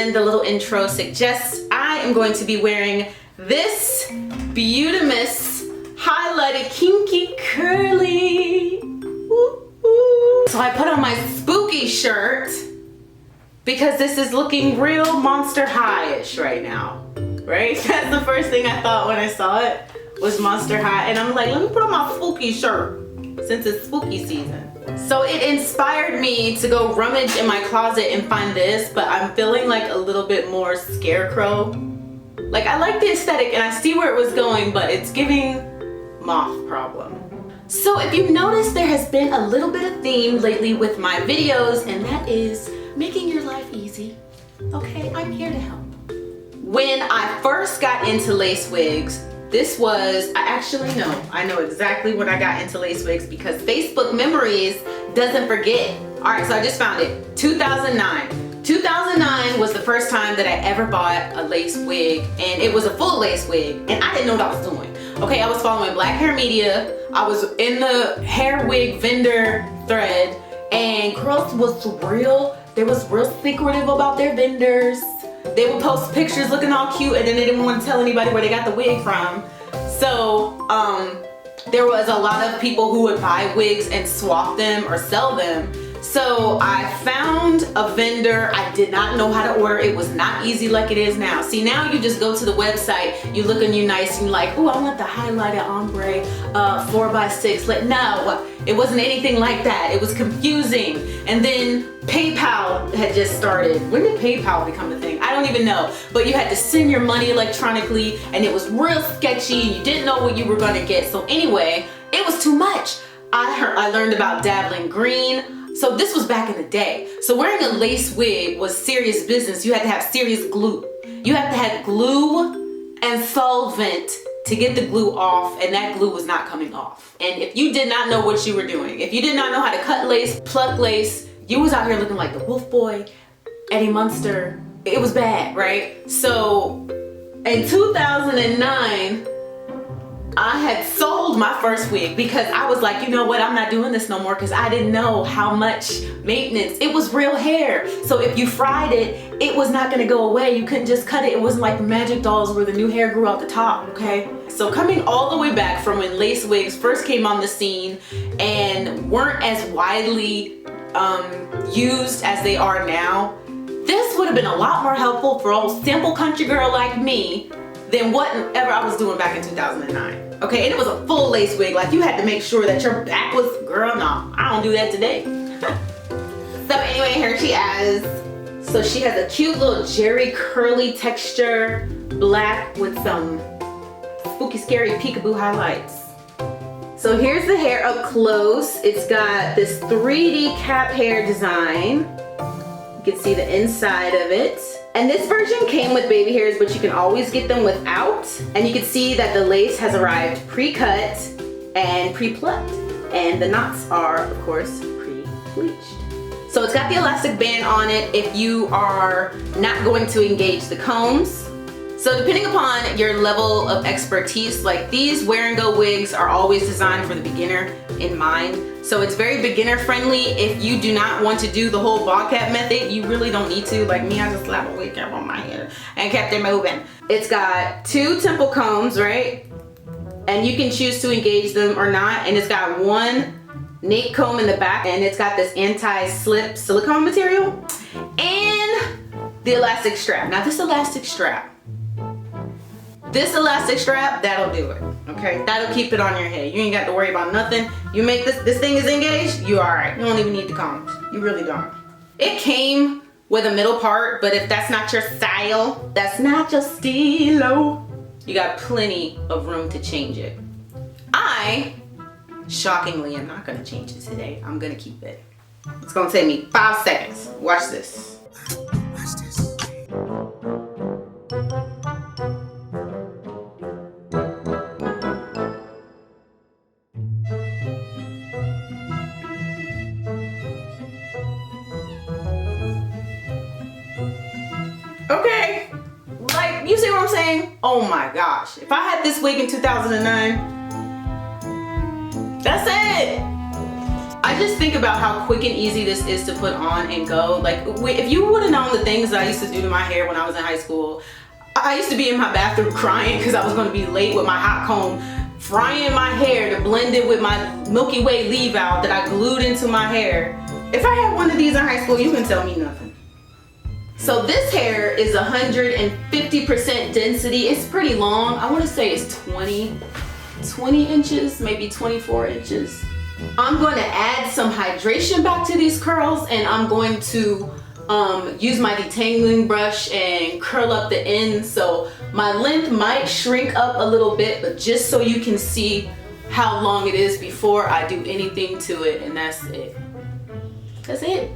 and the little intro suggests, I am going to be wearing this Beautimous highlighted kinky curly. Ooh, ooh. So I put on my spooky shirt because this is looking real Monster High-ish right now, right? That's the first thing I thought when I saw it, was Monster High. And I'm like, let me put on my spooky shirt since it's spooky season. So it inspired me to go rummage in my closet and find this, but I'm feeling like a little bit more scarecrow. Like, I like the aesthetic and I see where it was going, but it's giving moth problem. So if you notice, there has been a little bit of theme lately with my videos, and that is making your life easy. Okay, I'm here to help. When I first got into lace wigs, this was, I know exactly when I got into lace wigs because Facebook Memories doesn't forget. All right, so I just found it, 2009. 2009 was the first time that I ever bought a lace wig, and it was a full lace wig, and I didn't know what I was doing. Okay, I was following Black Hair Media. I was in the hair wig vendor thread, and girls they was real secretive about their vendors. They would post pictures looking all cute, and then they didn't want to tell anybody where they got the wig from. So there was a lot of people who would buy wigs and swap them or sell them. So I found a vendor. I did not know how to order. It was not easy like it is now. See, now you just go to the website, you look on UNice, and you're like, oh, I want the highlighted ombre 4x6. No, it wasn't anything like that. It was confusing. And then PayPal had just started. When did PayPal become a thing? I don't even know. But you had to send your money electronically, and it was real sketchy, and you didn't know what you were gonna get. So anyway, it was too much. I learned about dabbling green. So this was back in the day. So wearing a lace wig was serious business. You had to have serious glue. You had to have glue and solvent to get the glue off, and that glue was not coming off. And if you did not know what you were doing, if you did not know how to cut lace, pluck lace, you was out here looking like the Wolf Boy, Eddie Munster. It was bad, right? So in 2009, I had sold my first wig because I was like, you know what, I'm not doing this no more, because I didn't know how much maintenance. It was real hair. So if you fried it, it was not gonna go away. You couldn't just cut it. It wasn't like the Magic Dolls where the new hair grew out the top, okay? So coming all the way back from when lace wigs first came on the scene and weren't as widely used as they are now, this would have been a lot more helpful for old simple country girl like me than whatever I was doing back in 2009. Okay, and it was a full lace wig. Like, you had to make sure that your back was, girl, no, I don't do that today. So anyway, here she is. So she has a cute little Jerry curly texture, black with some spooky, scary peekaboo highlights. So here's the hair up close. It's got this 3D cap hair design. You can see the inside of it. And this version came with baby hairs, but you can always get them without. And you can see that the lace has arrived pre-cut and pre-plucked. And the knots are, of course, pre-bleached. So it's got the elastic band on it if you are not going to engage the combs. So depending upon your level of expertise, like these wear and go wigs are always designed for the beginner in mind. So it's very beginner friendly. If you do not want to do the whole ball cap method, you really don't need to. Like me, I just slapped a wig cap on my head and kept it moving. It's got 2 temple combs, right? And you can choose to engage them or not. And it's got 1 nape comb in the back, and it's got this anti-slip silicone material and the elastic strap. Now this elastic strap, that'll do it, okay? That'll keep it on your head. You ain't got to worry about nothing. You make this thing is engaged, you all right. You don't even need the combs. You really don't. It came with a middle part, but if that's not your style, that's not your stilo, you got plenty of room to change it. I, shockingly, am not gonna change it today. I'm gonna keep it. It's gonna take me 5 seconds. Watch this. Okay, like, you see what I'm saying? Oh my gosh, if I had this wig in 2009, that's it. I I just think about how quick and easy this is to put on and go. Like, if you would have known the things that I used to do to my hair when I was in high school, I used to be in my bathroom crying because I was going to be late with my hot comb, frying my hair to blend it with my Milky Way leave out that I glued into my hair. If I had one of these in high school, you can tell me nothing. So this hair is 150% density. It's pretty long. I want to say it's 20 inches, maybe 24 inches. I'm going to add some hydration back to these curls, and I'm going to use my detangling brush and curl up the ends. So my length might shrink up a little bit, but just so you can see how long it is before I do anything to it, and that's it. That's it.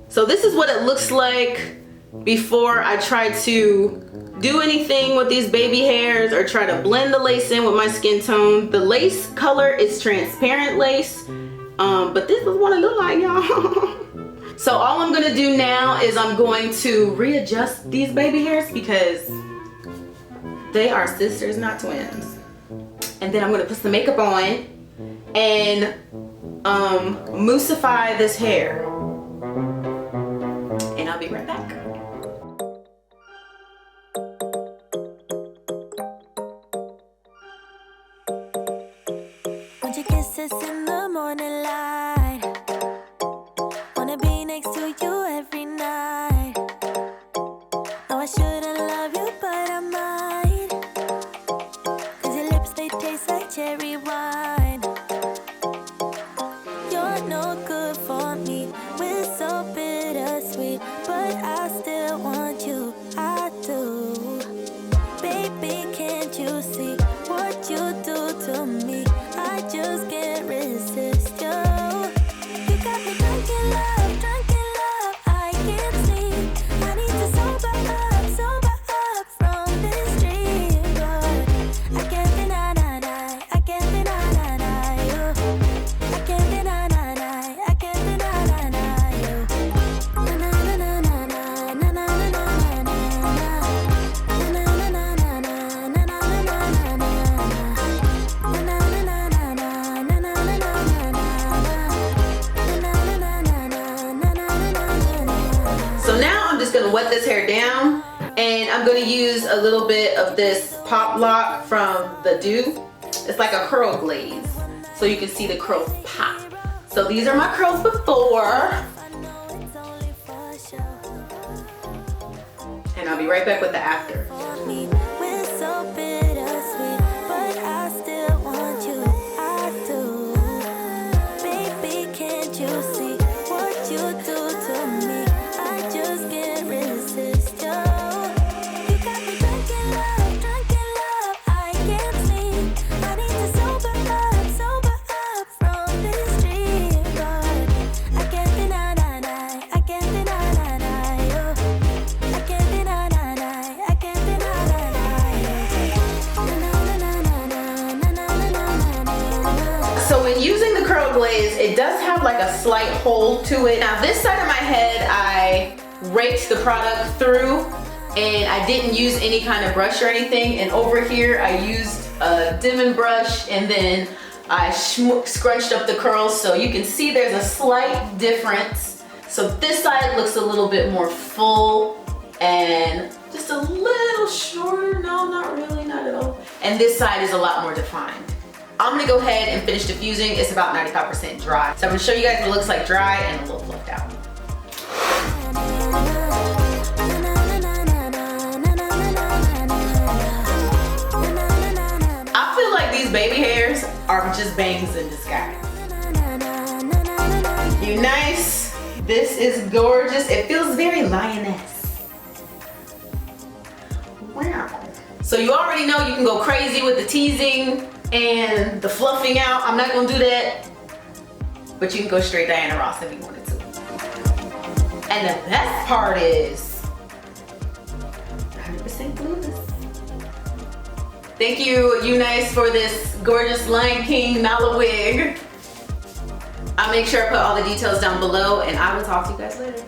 So this is what it looks like before I try to do anything with these baby hairs or try to blend the lace in with my skin tone. The lace color is transparent lace, but this is what it looks like, y'all. So all I'm gonna do now is I'm going to readjust these baby hairs because they are sisters, not twins. And then I'm gonna put some makeup on and moussify this hair. And I'll be right back. Want your kisses in the morning light. Wanna be next to you every night. No, I shouldn't love you, but I might. 'Cause your lips, they taste like cherry wine. You're no good for me. We're so bittersweet, but I still want you. I do. Baby, can't you see what you do to me? I just can't resist you. You got me drunk in love, I can't sleep. I need to sober up from this dream. But I can't deny you. I can't deny you. Na na na na you. Na na na na na na na na na na So now I'm just gonna wet this hair down, and I'm gonna use a little bit of this pop lock from the Dew. It's like a curl glaze, so you can see the curls pop. So these are my curls before, and I'll be right back with the after. We're so bittersweet, but I still want you. I do. Baby, can't you see what you do to me? I just can't resist you. You got me drunk in love, I can't sleep. I need to sober up from this dream. But I can't deny you. I can't deny you. I can't deny you. So when using the curl glaze, it does have like a slight hold to it. Now this side of my head, I raked the product through and I didn't use any kind of brush or anything. And over here, I used a Denman brush and then I scrunched up the curls. So you can see there's a slight difference. So this side looks a little bit more full and just a little shorter. No, not really, not at all. And this side is a lot more defined. I'm gonna go ahead and finish diffusing. It's about 95% dry. So I'm gonna show you guys what it looks like dry and a little fluffed out. I feel like these baby hairs are just bangs in disguise. UNice, this is gorgeous. It feels very lioness. Wow. So you already know you can go crazy with the teasing and the fluffing out. I'm not gonna do that, but you can go straight Diana Ross if you wanted to. And the best part is 100% glueless. Thank you, UNice, for this gorgeous Lion King Nala wig. I'll make sure I put all the details down below, and I will talk to you guys later.